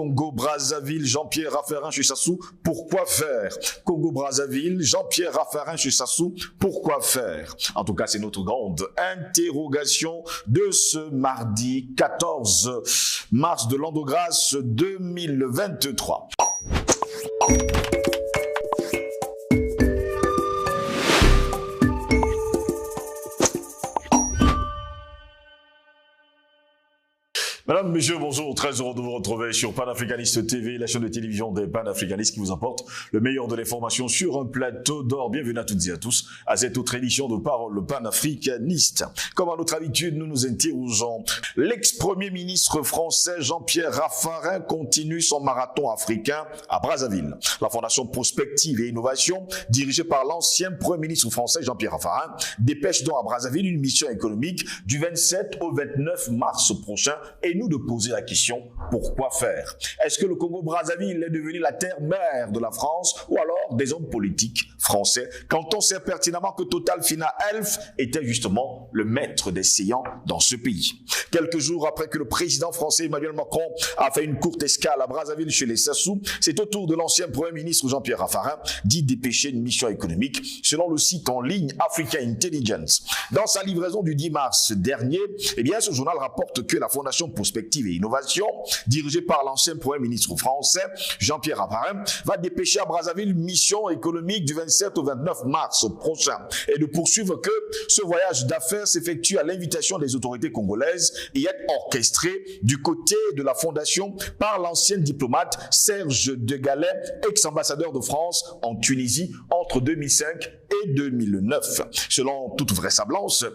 Congo-Brazzaville, Jean-Pierre Raffarin chez Sassou, pourquoi faire? Congo-Brazzaville, Jean-Pierre Raffarin chez Sassou, pourquoi faire? En tout cas, c'est notre grande interrogation de ce mardi 14 mars de l'an de grâce 2023. Madame, Messieurs, bonjour, très heureux de vous retrouver sur Panafricaniste TV, la chaîne de télévision des panafricanistes qui vous apporte le meilleur de l'information sur un plateau d'or. Bienvenue à toutes et à tous à cette autre édition de Parole panafricaniste. Comme à notre habitude, nous nous interrogeons. L'ex-premier ministre français Jean-Pierre Raffarin continue son marathon africain à Brazzaville. La Fondation Prospective et Innovation, dirigée par l'ancien premier ministre français Jean-Pierre Raffarin, dépêche donc à Brazzaville une mission économique du 27 au 29 mars prochain et nous de poser la question, pourquoi faire? Est-ce que le Congo-Brazzaville est devenu la terre-mère de la France ou alors des hommes politiques français quand on sait pertinemment que Total Fina Elf était justement le maître des séants dans ce pays? Quelques jours après que le président français Emmanuel Macron a fait une courte escale à Brazzaville chez les Sassou, c'est au tour de l'ancien premier ministre Jean-Pierre Raffarin d'y dépêcher une mission économique selon le site en ligne Africa Intelligence. Dans sa livraison du 10 mars dernier, eh bien, ce journal rapporte que la Fondation Prospective et Innovation, dirigée par l'ancien premier ministre français Jean-Pierre Raffarin, va dépêcher à Brazzaville une mission économique du 27 au 29 mars prochain et de poursuivre que ce voyage d'affaires s'effectue à l'invitation des autorités congolaises et est orchestré du côté de la Fondation par l'ancien diplomate Serge de Gallet, ex-ambassadeur de France en Tunisie entre 2005 et 2009. Selon toute vraisemblance,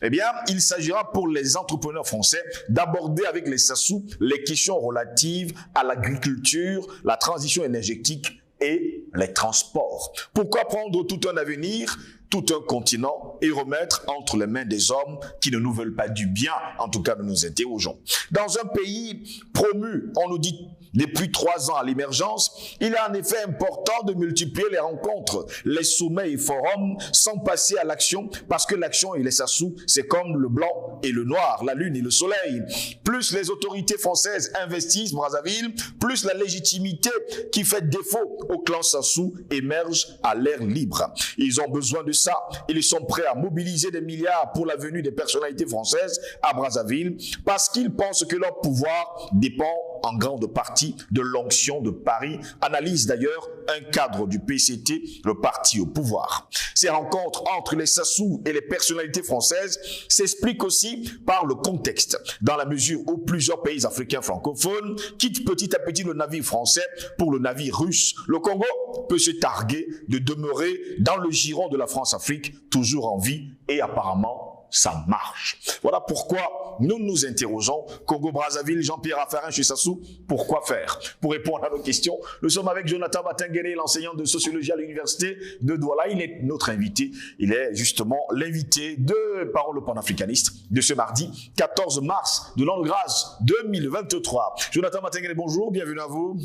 eh bien, il s'agira pour les entrepreneurs français d'aborder avec les Sassou les questions relatives à l'agriculture, la transition énergétique et les transports. Pourquoi prendre tout un avenir, tout un continent et remettre entre les mains des hommes qui ne nous veulent pas du bien? En tout cas, nous nous interrogeons. Dans un pays promu, on nous dit depuis 3 ans à l'émergence, il est en effet important de multiplier les rencontres, les sommets et forums sans passer à l'action parce que l'action et les Sassou, c'est comme le blanc et le noir, la lune et le soleil. Plus les autorités françaises investissent Brazzaville, plus la légitimité qui fait défaut au clan Sassou émerge à l'air libre. Ils ont besoin de ça. Ils sont prêts à mobiliser des milliards pour la venue des personnalités françaises à Brazzaville parce qu'ils pensent que leur pouvoir dépend en grande partie de l'onction de Paris, analyse d'ailleurs un cadre du PCT, le parti au pouvoir. Ces rencontres entre les Sassou et les personnalités françaises s'expliquent aussi par le contexte, dans la mesure où plusieurs pays africains francophones quittent petit à petit le navire français pour le navire russe. Le Congo peut se targuer de demeurer dans le giron de la France-Afrique, toujours en vie et apparemment ça marche. Voilà pourquoi nous nous interrogeons. Congo-Brazzaville, Jean-Pierre Raffarin chez Sassou, pourquoi faire? Pour répondre à nos questions, nous sommes avec Jonathan Batengene, l'enseignant de sociologie à l'université de Douala. Il est notre invité. Il est justement l'invité de Parole panafricaniste de ce mardi 14 mars de l'an de grâce 2023. Jonathan Batengene, bonjour, bienvenue à vous.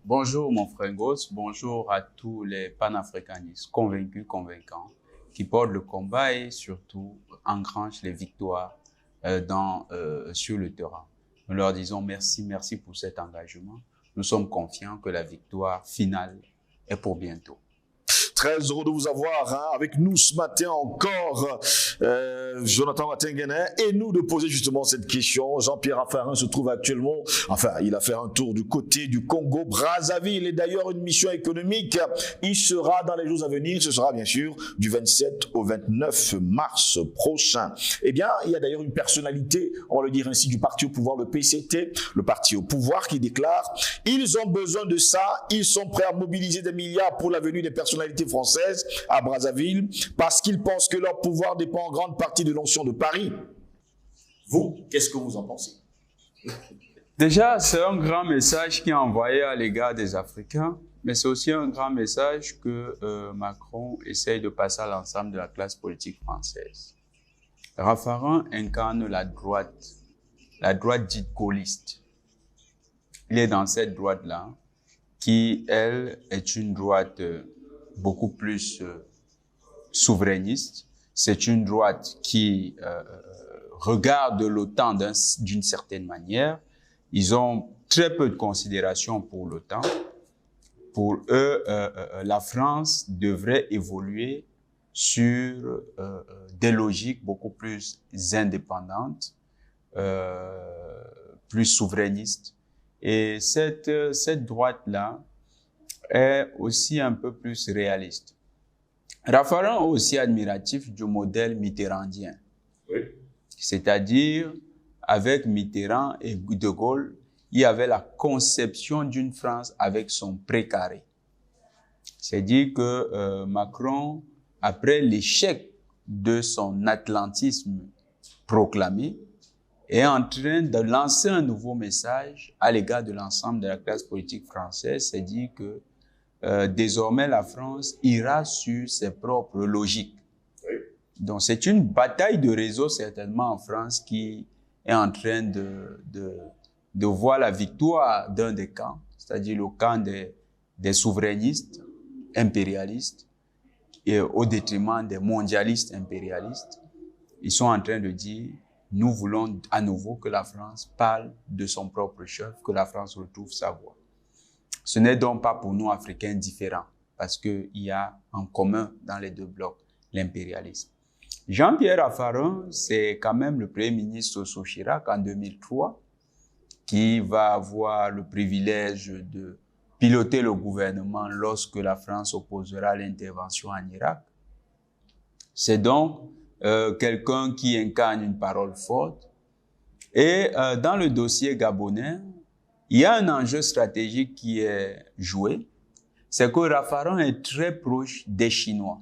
Bonjour mon frère Goss, bonjour à tous les panafricanistes convaincus, convaincants, qui portent le combat et surtout engranchent les victoires sur le terrain. Nous leur disons merci, merci pour cet engagement. Nous sommes confiants que la victoire finale est pour bientôt. Très heureux de vous avoir avec nous ce matin encore, Jonathan Batengene, et nous de poser justement cette question. Jean-Pierre Raffarin se trouve actuellement, enfin, il a fait un tour du côté du Congo-Brazzaville et d'ailleurs une mission économique. Il sera dans les jours à venir, ce sera bien sûr du 27 au 29 mars prochain. Eh bien, il y a d'ailleurs une personnalité, on va le dire ainsi, du parti au pouvoir, le PCT, le parti au pouvoir qui déclare « Ils ont besoin de ça, ils sont prêts à mobiliser des milliards pour la venue des personnalités françaises à Brazzaville parce qu'ils pensent que leur pouvoir dépend en grande partie de l'onction de Paris. » Vous, qu'est-ce que vous en pensez? Déjà, c'est un grand message qui est envoyé à l'égard des Africains, mais c'est aussi un grand message que Macron essaye de passer à l'ensemble de la classe politique française. Raffarin incarne la droite dite gaulliste. Il est dans cette droite-là qui, elle, est une droite beaucoup plus souverainiste. C'est une droite qui regarde l'OTAN d'une certaine manière. Ils ont très peu de considération pour l'OTAN. Pour eux, la France devrait évoluer sur des logiques beaucoup plus indépendantes, plus souverainistes. Et cette droite-là est aussi un peu plus réaliste. Raffarin est aussi admiratif du modèle mitterrandien. Oui. C'est-à-dire, avec Mitterrand et De Gaulle, il y avait la conception d'une France avec son précaré. C'est-à-dire que Macron, après l'échec de son atlantisme proclamé, est en train de lancer un nouveau message à l'égard de l'ensemble de la classe politique française, c'est-à-dire que désormais la France ira sur ses propres logiques. Oui. Donc c'est une bataille de réseau certainement en France qui est en train de voir la victoire d'un des camps, c'est-à-dire le camp des souverainistes impérialistes et au détriment des mondialistes impérialistes. Ils sont en train de dire, nous voulons à nouveau que la France parle de son propre chef, que la France retrouve sa voix. Ce n'est donc pas pour nous Africains différents, parce qu'il y a en commun dans les deux blocs l'impérialisme. Jean-Pierre Raffarin, c'est quand même le premier ministre sous Chirac en 2003, qui va avoir le privilège de piloter le gouvernement lorsque la France opposera à l'intervention en Irak. C'est donc quelqu'un qui incarne une parole forte. Et dans le dossier gabonais, il y a un enjeu stratégique qui est joué, c'est que Raffarin est très proche des Chinois.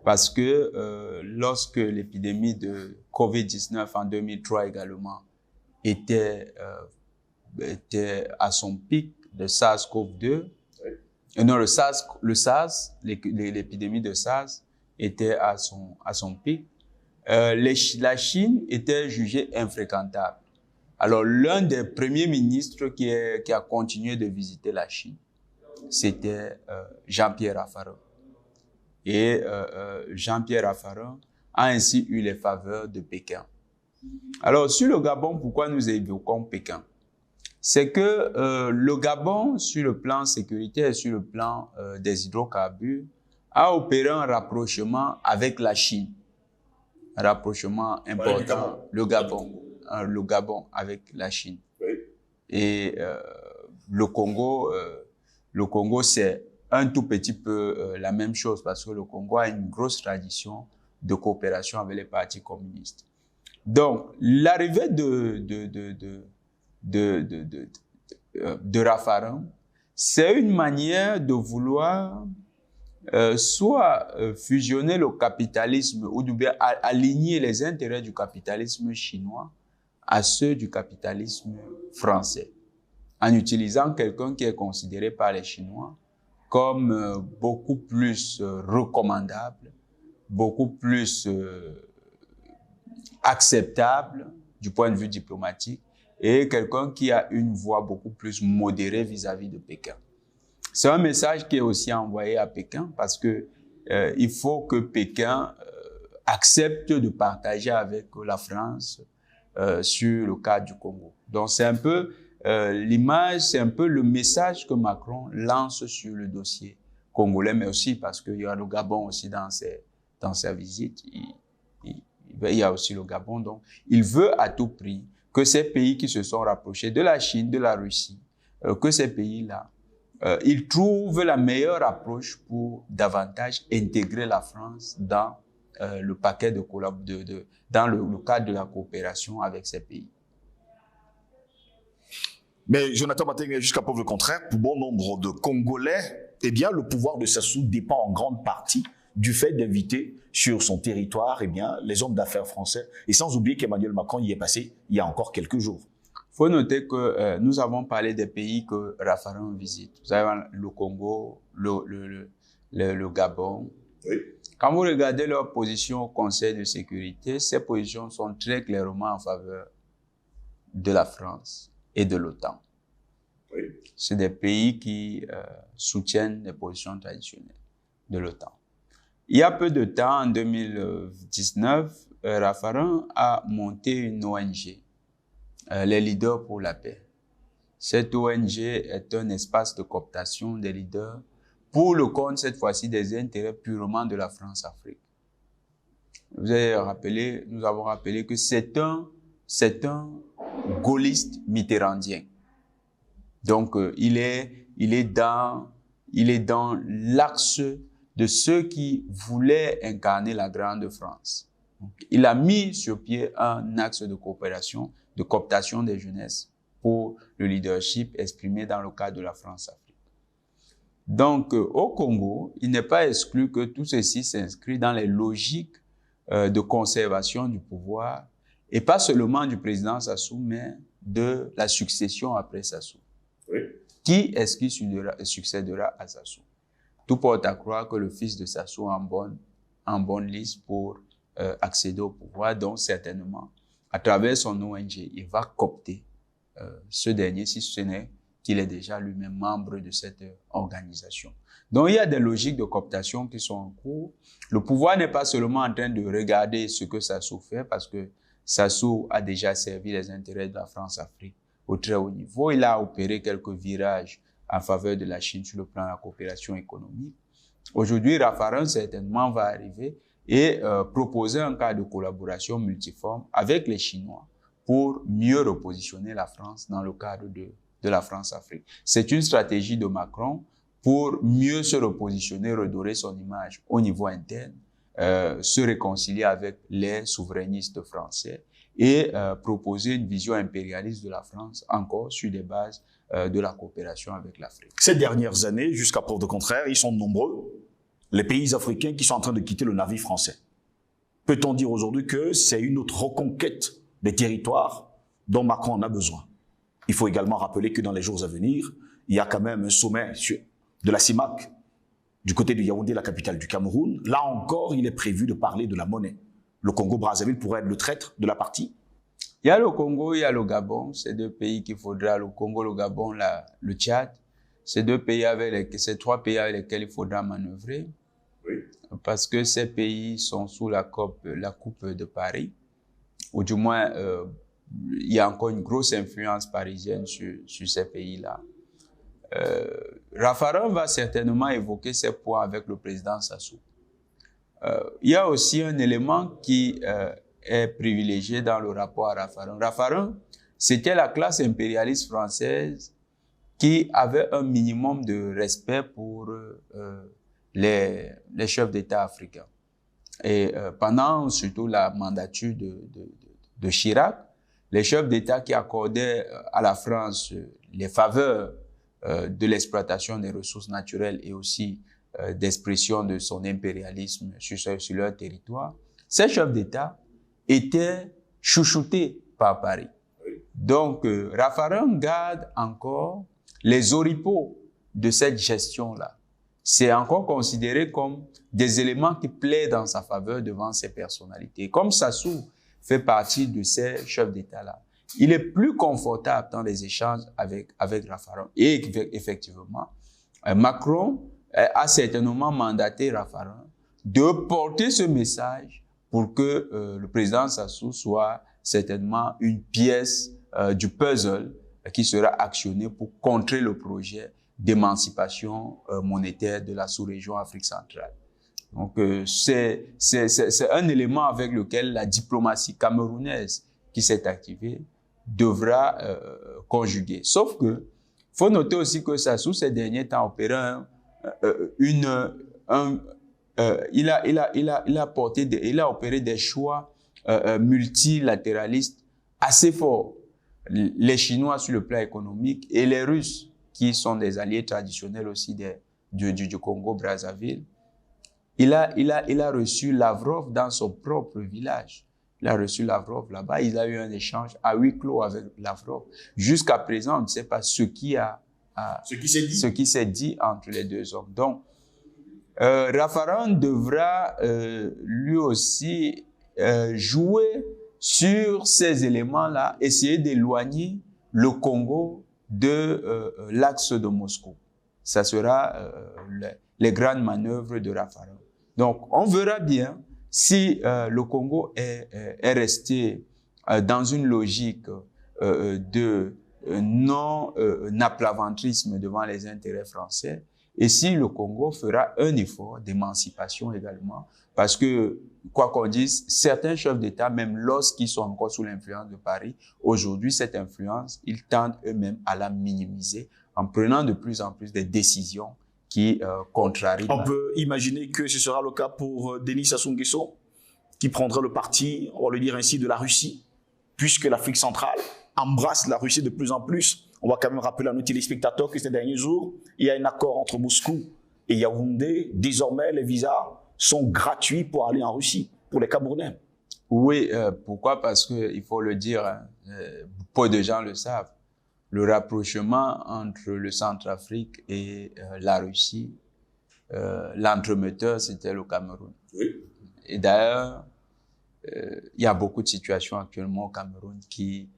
Parce que lorsque l'épidémie de Covid-19 en 2003 également était à son pic de SARS-CoV-2, non, l'épidémie de SARS était à son pic, la Chine était jugée infréquentable. Alors, l'un des premiers ministres qui a continué de visiter la Chine, c'était Jean-Pierre Raffarin. Et Jean-Pierre Raffarin a ainsi eu les faveurs de Pékin. Alors, sur le Gabon, pourquoi nous évoquons Pékin? C'est que le Gabon, sur le plan sécuritaire et sur le plan des hydrocarbures, a opéré un rapprochement avec la Chine. Un rapprochement important, le Gabon avec la Chine. Oui. Et le Congo, c'est un tout petit peu la même chose parce que le Congo a une grosse tradition de coopération avec les partis communistes. Donc, l'arrivée de Raffarin, c'est une manière de vouloir soit fusionner le capitalisme ou bien aligner les intérêts du capitalisme chinois à ceux du capitalisme français, en utilisant quelqu'un qui est considéré par les Chinois comme beaucoup plus recommandable, beaucoup plus acceptable du point de vue diplomatique et quelqu'un qui a une voix beaucoup plus modérée vis-à-vis de Pékin. C'est un message qui est aussi envoyé à Pékin parce que il faut que Pékin accepte de partager avec la France sur le cas du Congo. Donc c'est un peu l'image, c'est un peu le message que Macron lance sur le dossier congolais, mais aussi parce qu'il y a le Gabon aussi dans sa visite. Il y a aussi le Gabon. Donc il veut à tout prix que ces pays qui se sont rapprochés de la Chine, de la Russie, que ces pays-là, ils trouvent la meilleure approche pour davantage intégrer la France dans le paquet dans le cadre de la coopération avec ces pays. Mais Jonathan Matengue, jusqu'à preuve le contraire, pour bon nombre de Congolais, eh bien, le pouvoir de Sassou dépend en grande partie du fait d'inviter sur son territoire, eh bien, les hommes d'affaires français. Et sans oublier qu'Emmanuel Macron y est passé il y a encore quelques jours. Il faut noter que nous avons parlé des pays que Raffarin visite. Vous avez le Congo, le Gabon. Oui. Quand vous regardez leur position au Conseil de sécurité, ces positions sont très clairement en faveur de la France et de l'OTAN. Oui. C'est des pays qui soutiennent les positions traditionnelles de l'OTAN. Il y a peu de temps, en 2019, Raffarin a monté une ONG, les Leaders pour la paix. Cette ONG est un espace de cooptation des leaders pour le compte, cette fois-ci, des intérêts purement de la France-Afrique. Vous avez rappelé, nous avons rappelé que c'est un gaulliste mitterrandien. Donc, il est dans l'axe de ceux qui voulaient incarner la grande France. Donc, il a mis sur pied un axe de coopération, de cooptation des jeunesses pour le leadership exprimé dans le cadre de la France-Afrique. Donc, au Congo, il n'est pas exclu que tout ceci s'inscrit dans les logiques de conservation du pouvoir, et pas seulement du président Sassou, mais de la succession après Sassou. Oui. Qui est-ce qui succédera à Sassou? Tout porte à croire que le fils de Sassou est en bonne liste pour accéder au pouvoir, donc certainement, à travers son ONG, il va coopter ce dernier, si ce n'est qu'il est déjà lui-même membre de cette organisation. Donc, il y a des logiques de cooptation qui sont en cours. Le pouvoir n'est pas seulement en train de regarder ce que Sassou fait, parce que Sassou a déjà servi les intérêts de la France-Afrique au très haut niveau. Il a opéré quelques virages en faveur de la Chine sur le plan de la coopération économique. Aujourd'hui, Raffarin certainement va arriver et proposer un cadre de collaboration multiforme avec les Chinois pour mieux repositionner la France dans le cadre de la France-Afrique. C'est une stratégie de Macron pour mieux se repositionner, redorer son image au niveau interne, se réconcilier avec les souverainistes français et proposer une vision impérialiste de la France encore sur des bases de la coopération avec l'Afrique. Ces dernières années, jusqu'à preuve de contraire, ils sont nombreux, les pays africains qui sont en train de quitter le navire français. Peut-on dire aujourd'hui que c'est une autre reconquête des territoires dont Macron en a besoin? Il faut également rappeler que dans les jours à venir, il y a quand même un sommet de la CIMAC du côté de Yaoundé, la capitale du Cameroun. Là encore, il est prévu de parler de la monnaie. Le Congo-Brazzaville pourrait être le traître de la partie. Il y a le Congo, il y a le Gabon. C'est deux pays qu'il faudra, le Congo, le Gabon, le Tchad. C'est ces trois pays avec lesquels il faudra manœuvrer. Oui. Parce que ces pays sont sous la coupe de Paris. Ou du moins, il y a encore une grosse influence parisienne sur ces pays-là. Raffarin va certainement évoquer ces points avec le président Sassou. Il y a aussi un élément qui est privilégié dans le rapport à Raffarin. Raffarin, c'était la classe impérialiste française qui avait un minimum de respect pour les chefs d'État africains. Et pendant surtout la mandature de Chirac, les chefs d'État qui accordaient à la France les faveurs de l'exploitation des ressources naturelles et aussi d'expression de son impérialisme sur leur territoire, ces chefs d'État étaient chouchoutés par Paris. Donc, Raffarin garde encore les oripeaux de cette gestion-là. C'est encore considéré comme des éléments qui plaident en sa faveur devant ces personnalités. Comme Sassou fait partie de ces chefs d'État-là, il est plus confortable dans les échanges avec Raffarin. Et effectivement, Macron a certainement mandaté Raffarin de porter ce message pour que le président Sassou soit certainement une pièce du puzzle qui sera actionnée pour contrer le projet d'émancipation monétaire de la sous-région Afrique centrale. Donc, c'est un élément avec lequel la diplomatie camerounaise qui s'est activée devra conjuguer. Sauf que, faut noter aussi que Sassou, ces derniers temps, opéré il a opéré des choix multilatéralistes assez forts. Les Chinois sur le plan économique et les Russes, qui sont des alliés traditionnels aussi du Congo-Brazzaville. Il a reçu Lavrov dans son propre village. Il a reçu Lavrov là-bas. Il a eu un échange à huis clos avec Lavrov. Jusqu'à présent, on ne sait pas ce qui s'est dit entre les deux hommes. Donc, Raffarin devra lui aussi jouer sur ces éléments-là, essayer d'éloigner le Congo de l'axe de Moscou. Ça sera les grandes manœuvres de Raffarin. Donc, on verra bien si le Congo est resté dans une logique de non-aplaventrisme devant les intérêts français, et si le Congo fera un effort d'émancipation également, parce que, quoi qu'on dise, certains chefs d'État, même lorsqu'ils sont encore sous l'influence de Paris, aujourd'hui, cette influence, ils tendent eux-mêmes à la minimiser en prenant de plus en plus des décisions qui contrarient. On peut imaginer que ce sera le cas pour Denis Sassou Nguesso, qui prendra le parti, on va le dire ainsi, de la Russie, puisque l'Afrique centrale embrasse la Russie de plus en plus. On va quand même rappeler à nos téléspectateurs que ces derniers jours, il y a un accord entre Moscou et Yaoundé. Désormais, les visas sont gratuits pour aller en Russie, pour les Camerounais. Oui, pourquoi? Parce que, il faut le dire, hein, peu de gens le savent, le rapprochement entre le Centrafrique et la Russie, l'entremetteur, c'était le Cameroun. Oui. Et d'ailleurs, il y a beaucoup de situations actuellement au Cameroun qui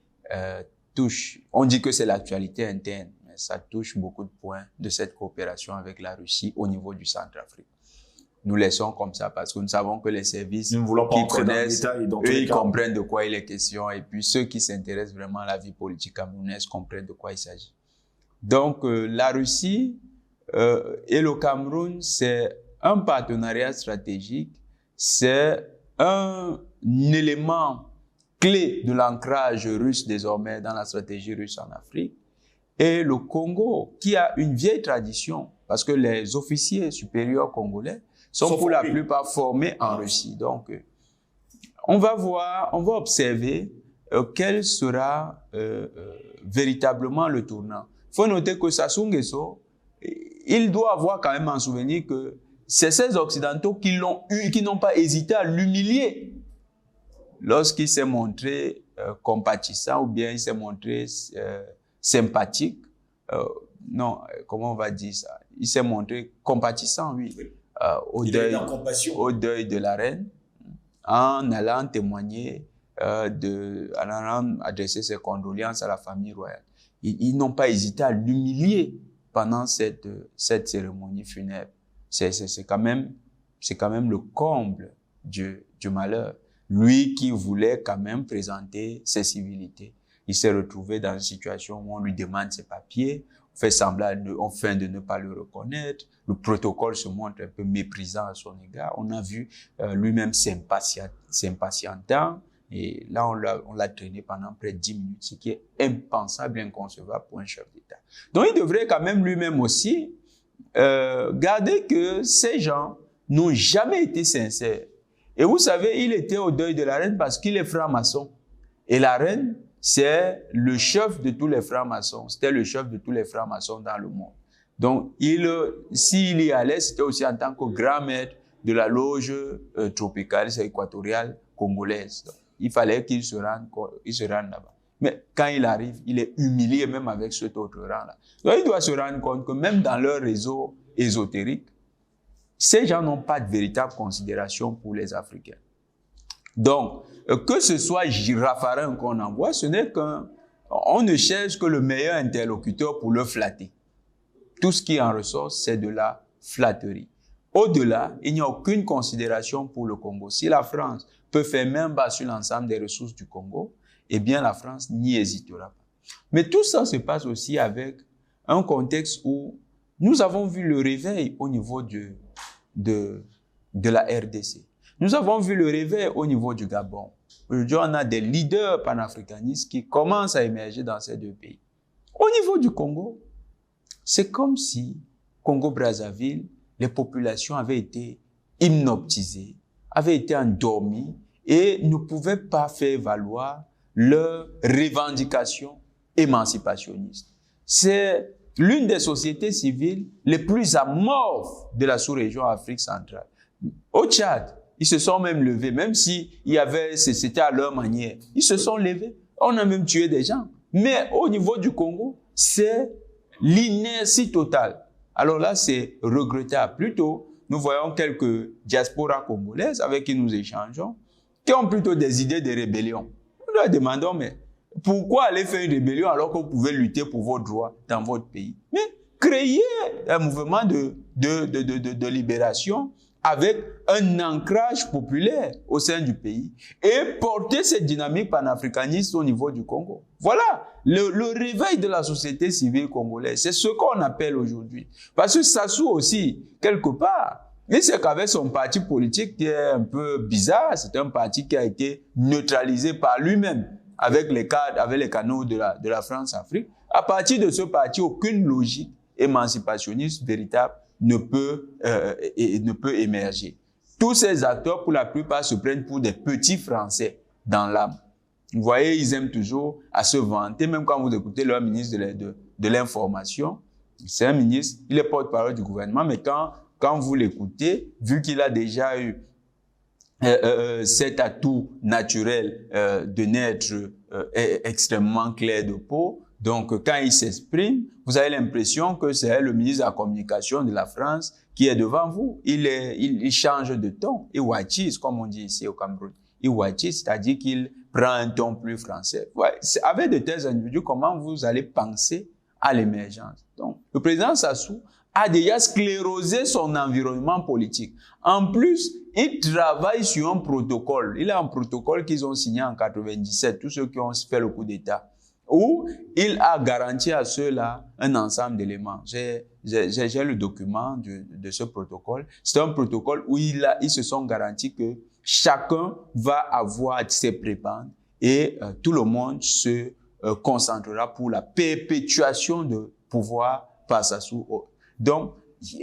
touchent, on dit que c'est l'actualité interne, mais ça touche beaucoup de points de cette coopération avec la Russie au niveau du Centrafrique. Nous laissons comme ça parce que nous savons que les services qui connaissent, eux, ils comprennent de quoi il est question, et puis ceux qui s'intéressent vraiment à la vie politique camerounaise comprennent de quoi il s'agit. Donc, la Russie et le Cameroun, c'est un partenariat stratégique, c'est un élément clé de l'ancrage russe désormais dans la stratégie russe en Afrique. Et le Congo, qui a une vieille tradition, parce que les officiers supérieurs congolais sont pour la plupart formés en Russie. Donc, on va voir, on va observer quel sera véritablement le tournant. Il faut noter que Sassou Nguesso, il doit avoir quand même en souvenir que c'est ces Occidentaux qui n'ont pas hésité à l'humilier lorsqu'il s'est montré compatissant ou bien il s'est montré sympathique. Non, comment on va dire ça? Il s'est montré compatissant, oui, au deuil de la reine, en allant témoigner, en allant adresser ses condoléances à la famille royale. Ils n'ont pas hésité à l'humilier pendant cette cérémonie funèbre. C'est quand même le comble du malheur. Lui qui voulait quand même présenter ses civilités, il s'est retrouvé dans une situation où on lui demande ses papiers, on fait semblant, on feint de ne pas le reconnaître, le protocole se montre un peu méprisant à son égard. On a vu lui-même s'impatientant, et là on l'a traîné pendant près de 10 minutes, ce qui est impensable, inconcevable pour un chef d'État. Donc il devrait quand même lui-même aussi garder que ces gens n'ont jamais été sincères. Et vous savez, il était au deuil de la reine parce qu'il est franc-maçon. Et la reine, c'est le chef de tous les francs-maçons. C'était le chef de tous les francs-maçons dans le monde. Donc, s'il y allait, c'était aussi en tant que grand maître de la loge tropicale, c'est équatoriale congolaise. Donc, il fallait qu'il se rende là-bas. Mais quand il arrive, il est humilié même avec cet autre rang-là. Donc, il doit se rendre compte que même dans leur réseau ésotérique, ces gens n'ont pas de véritable considération pour les Africains. Donc, que ce soit Raffarin qu'on envoie, ce n'est on ne cherche que le meilleur interlocuteur pour le flatter. Tout ce qui en ressort, c'est de la flatterie. Au-delà, il n'y a aucune considération pour le Congo. Si la France peut faire main basse sur l'ensemble des ressources du Congo, eh bien la France n'y hésitera pas. Mais tout ça se passe aussi avec un contexte où nous avons vu le réveil au niveau de la RDC. Nous avons vu le réveil au niveau du Gabon. Aujourd'hui, on a des leaders panafricanistes qui commencent à émerger dans ces deux pays. Au niveau du Congo, c'est comme si, Congo-Brazzaville, les populations avaient été hypnotisées, avaient été endormies et ne pouvaient pas faire valoir leurs revendications émancipationnistes. C'est l'une des sociétés civiles les plus amorphes de la sous-région Afrique centrale. Au Tchad, ils se sont même levés, même si c'était à leur manière. Ils se sont levés. On a même tué des gens. Mais au niveau du Congo, c'est l'inertie totale. Alors là, c'est regrettable. Plutôt, nous voyons quelques diasporas congolaises avec qui nous échangeons, qui ont plutôt des idées de rébellion. Nous leur demandons, mais pourquoi aller faire une rébellion alors que vous pouvez lutter pour vos droits dans votre pays? Mais créez un mouvement de libération avec un ancrage populaire au sein du pays et porter cette dynamique panafricaniste au niveau du Congo. Voilà le réveil de la société civile congolaise. C'est ce qu'on appelle aujourd'hui. Parce que Sassou aussi, quelque part, il sait qu'avec son parti politique qui est un peu bizarre, c'est un parti qui a été neutralisé par lui-même avec les canaux de la France-Afrique. À partir de ce parti, aucune logique émancipationniste véritable ne peut émerger. Tous ces acteurs, pour la plupart, se prennent pour des petits Français dans l'âme. Vous voyez, ils aiment toujours à se vanter, même quand vous écoutez leur ministre de l'information. C'est un ministre, il est porte-parole du gouvernement, mais quand vous l'écoutez, vu qu'il a déjà eu cet atout naturel de naître extrêmement clair de peau, donc quand il s'exprime, vous avez l'impression que c'est le ministre de la Communication de la France qui est devant vous. Il change de ton, il watchise, comme on dit ici au Cameroun. Il watchise, c'est-à-dire qu'il prend un ton plus français. Ouais, avec de tels individus, comment vous allez penser à l'émergence? Donc, le président Sassou a déjà sclérosé son environnement politique. En plus, il travaille sur un protocole. Il a un protocole qu'ils ont signé en 97, tous ceux qui ont fait le coup d'État, où il a garanti à ceux-là un ensemble d'éléments. J'ai le document de ce protocole. C'est un protocole où ils se sont garantis que chacun va avoir ses prébendes et tout le monde se concentrera pour la perpétuation de pouvoir par Sassou. Donc,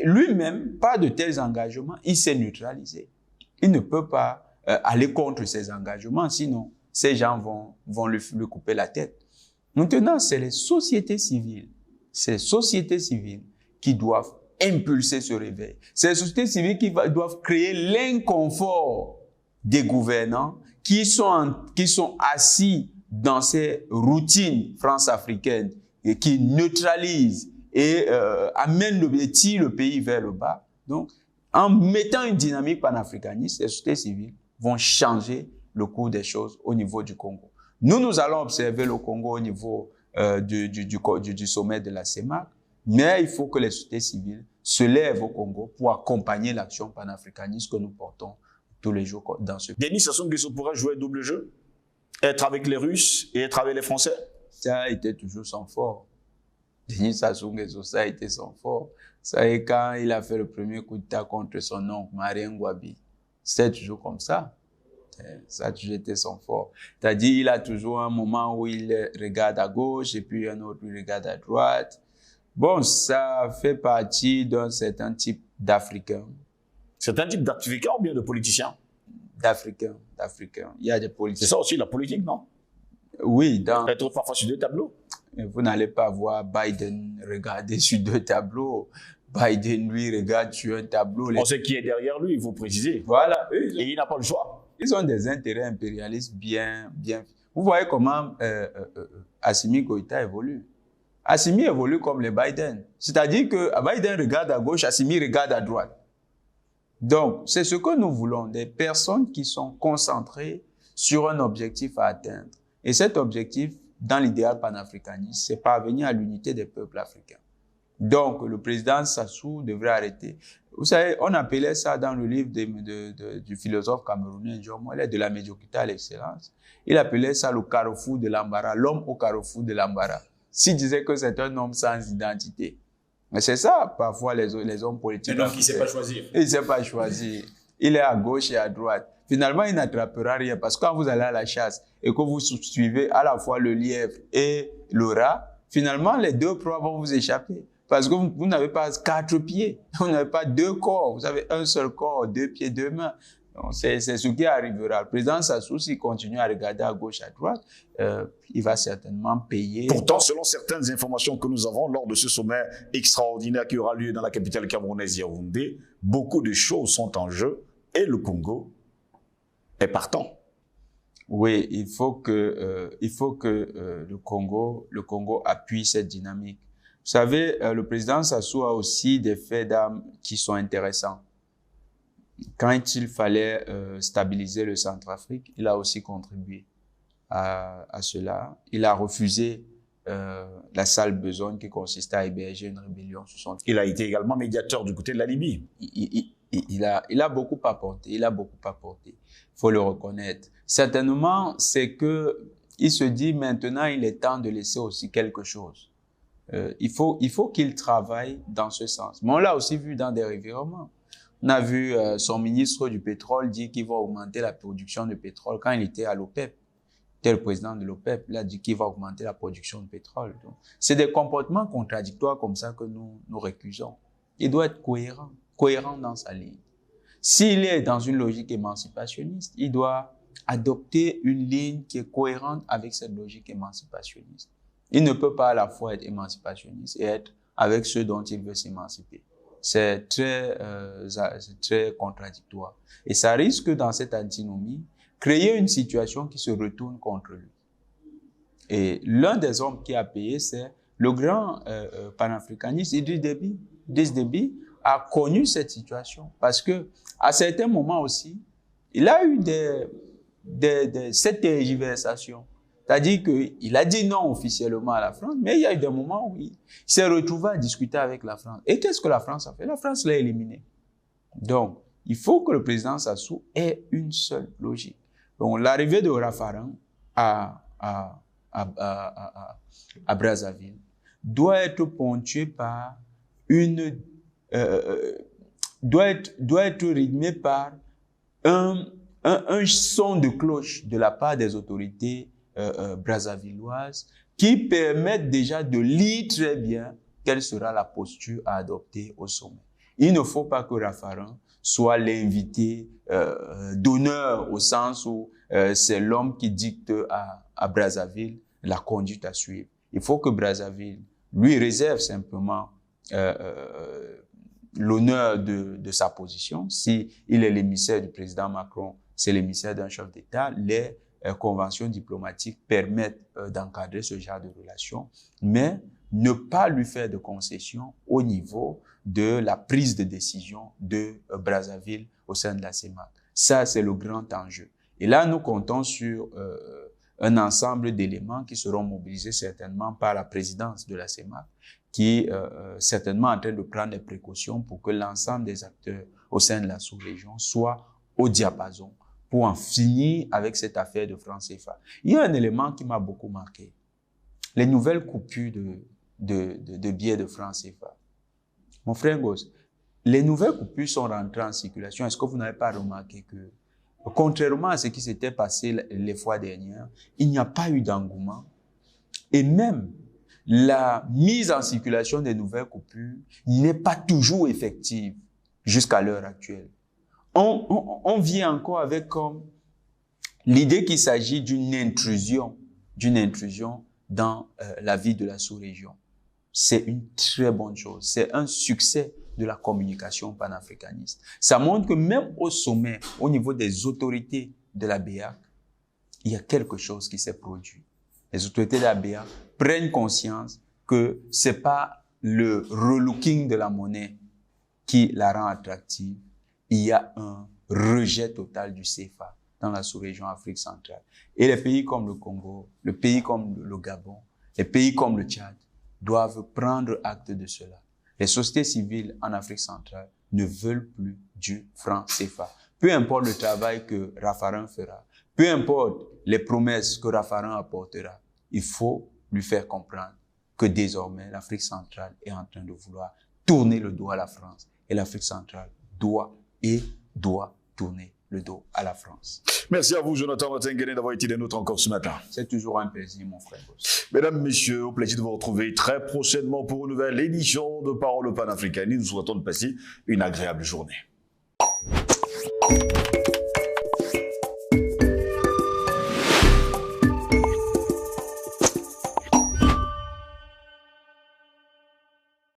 lui-même, pas de tels engagements, il s'est neutralisé. Il ne peut pas aller contre ses engagements, sinon ces gens vont lui couper la tête. Maintenant, c'est les sociétés civiles qui doivent impulser ce réveil. C'est les sociétés civiles qui doivent créer l'inconfort des gouvernants qui sont assis dans ces routines france-africaines et qui neutralisent et amènent le pays vers le bas. Donc, en mettant une dynamique panafricaniste, les sociétés civiles vont changer le cours des choses au niveau du Congo. Nous allons observer le Congo au niveau du sommet de la CEMAC, mais il faut que les sociétés civiles se lèvent au Congo pour accompagner l'action panafricaniste que nous portons tous les jours dans ce pays. Denis Sassou Nguesso pourra jouer double jeu? Être avec les Russes et être avec les Français? Ça a été toujours son fort. Denis Sassou Nguesso, ça a été son fort. Ça est quand il a fait le premier coup d'État contre son oncle, Marien Ngouabi. C'était toujours comme ça. Ça a toujours été son fort. C'est-à-dire, il a toujours un moment où il regarde à gauche et puis un autre où il regarde à droite. Bon, ça fait partie d'un certain type d'Africains. C'est un type d'Africain ou bien de politicien? D'Africains. Il y a des politiciens. C'est ça aussi la politique, non? Oui. Être parfois sur deux tableaux. Vous n'allez pas voir Biden regarder sur deux tableaux. Biden, lui, regarde sur un tableau. On sait qui est derrière lui, il faut préciser. Voilà. Et il n'a pas le choix. Ils ont des intérêts impérialistes bien. Vous voyez comment Assimi Goïta évolue. Assimi évolue comme les Biden. C'est-à-dire que Biden regarde à gauche, Assimi regarde à droite. Donc, c'est ce que nous voulons, des personnes qui sont concentrées sur un objectif à atteindre. Et cet objectif, dans l'idéal panafricaniste, c'est parvenir à l'unité des peuples africains. Donc, le président Sassou devrait arrêter. Vous savez, on appelait ça dans le livre du philosophe camerounais John Moeller, de la médiocrité à l'excellence. Il appelait ça le carrefour de l'embarras, l'homme au carrefour de l'embarras. S'il disait que c'est un homme sans identité. Mais c'est ça, parfois, les hommes politiques. Et donc, il ne sait pas choisir. Il ne sait pas choisir. Il est à gauche et à droite. Finalement, il n'attrapera rien parce que quand vous allez à la chasse et que vous suivez à la fois le lièvre et le rat, finalement, les deux proies vont vous échapper. Parce que vous n'avez pas 4 pieds, vous n'avez pas 2 corps, vous avez un seul corps, 2 pieds, 2 mains. C'est ce qui arrivera. Le président Sassou, s'il continue à regarder à gauche, à droite, il va certainement payer. Pourtant, selon certaines informations que nous avons lors de ce sommet extraordinaire qui aura lieu dans la capitale camerounaise Yaoundé, beaucoup de choses sont en jeu et le Congo est partant. Oui, il faut que le Congo appuie cette dynamique. Vous savez, le président Sassou a aussi des faits d'armes qui sont intéressants. Quand il fallait stabiliser le Centrafrique, il a aussi contribué à cela. Il a refusé la sale besogne qui consistait à héberger une rébellion sur son territoire. Il a été également médiateur du côté de la Libye. il a beaucoup apporté, il faut le reconnaître. Certainement, c'est que il se dit maintenant, il est temps de laisser aussi quelque chose. Il faut qu'il travaille dans ce sens. Mais on l'a aussi vu dans des revirements. On a vu son ministre du pétrole dire qu'il va augmenter la production de pétrole quand il était à l'OPEP. Il était le président de l'OPEP, il a dit qu'il va augmenter la production de pétrole. C'est des comportements contradictoires comme ça que nous récusons. Il doit être cohérent dans sa ligne. S'il est dans une logique émancipationniste, il doit adopter une ligne qui est cohérente avec cette logique émancipationniste. Il ne peut pas à la fois être émancipationniste et être avec ceux dont il veut s'émanciper. C'est très contradictoire. Et ça risque, dans cette antinomie, créer une situation qui se retourne contre lui. Et l'un des hommes qui a payé, c'est le grand panafricaniste Idriss Déby. Idriss Déby a connu cette situation parce que à certains moments aussi, il a eu cette tergiversation. C'est-à-dire qu'il a dit non officiellement à la France, mais il y a eu des moments où il s'est retrouvé à discuter avec la France. Et qu'est-ce que la France a fait? La France l'a éliminé. Donc, il faut que le président Sassou ait une seule logique. Donc, l'arrivée de Raffarin à Brazzaville doit être ponctuée par doit être rythmée par un son de cloche de la part des autorités brazzavilloises qui permettent déjà de lire très bien quelle sera la posture à adopter au sommet. Il ne faut pas que Raffarin soit l'invité d'honneur au sens où c'est l'homme qui dicte à Brazzaville la conduite à suivre. Il faut que Brazzaville lui réserve simplement l'honneur de sa position. Si il est l'émissaire du président Macron, c'est l'émissaire d'un chef d'État. Les conventions diplomatiques permettent d'encadrer ce genre de relations, mais ne pas lui faire de concessions au niveau de la prise de décision de Brazzaville au sein de la CEMAC. Ça, c'est le grand enjeu. Et là, nous comptons sur un ensemble d'éléments qui seront mobilisés certainement par la présidence de la CEMAC, qui est certainement en train de prendre des précautions pour que l'ensemble des acteurs au sein de la sous-région soient au diapason pour en finir avec cette affaire de francs CFA. Il y a un élément qui m'a beaucoup marqué. Les nouvelles coupures de billets de francs CFA. Mon frère Goss, les nouvelles coupures sont rentrées en circulation. Est-ce que vous n'avez pas remarqué que, contrairement à ce qui s'était passé les fois dernières, il n'y a pas eu d'engouement et même la mise en circulation des nouvelles coupures n'est pas toujours effective jusqu'à l'heure actuelle. On vient encore avec comme l'idée qu'il s'agit d'une intrusion dans la vie de la sous-région. C'est une très bonne chose. C'est un succès de la communication panafricaniste. Ça montre que même au sommet, au niveau des autorités de la BEAC, il y a quelque chose qui s'est produit. Les autorités de la BEAC prennent conscience que c'est pas le relooking de la monnaie qui la rend attractive. Il y a un rejet total du CFA dans la sous-région Afrique centrale. Et les pays comme le Congo, les pays comme le Gabon, les pays comme le Tchad doivent prendre acte de cela. Les sociétés civiles en Afrique centrale ne veulent plus du franc CFA. Peu importe le travail que Raffarin fera, peu importe les promesses que Raffarin apportera, il faut lui faire comprendre que désormais l'Afrique centrale est en train de vouloir tourner le dos à la France. Et l'Afrique centrale doit tourner le dos à la France. Merci à vous, Jonathan Watengene, d'avoir été des nôtres encore ce matin. C'est toujours un plaisir, mon frère. Mesdames, Messieurs, au plaisir de vous retrouver très prochainement pour une nouvelle édition de Parole panafricaine. Nous souhaitons de passer une agréable journée.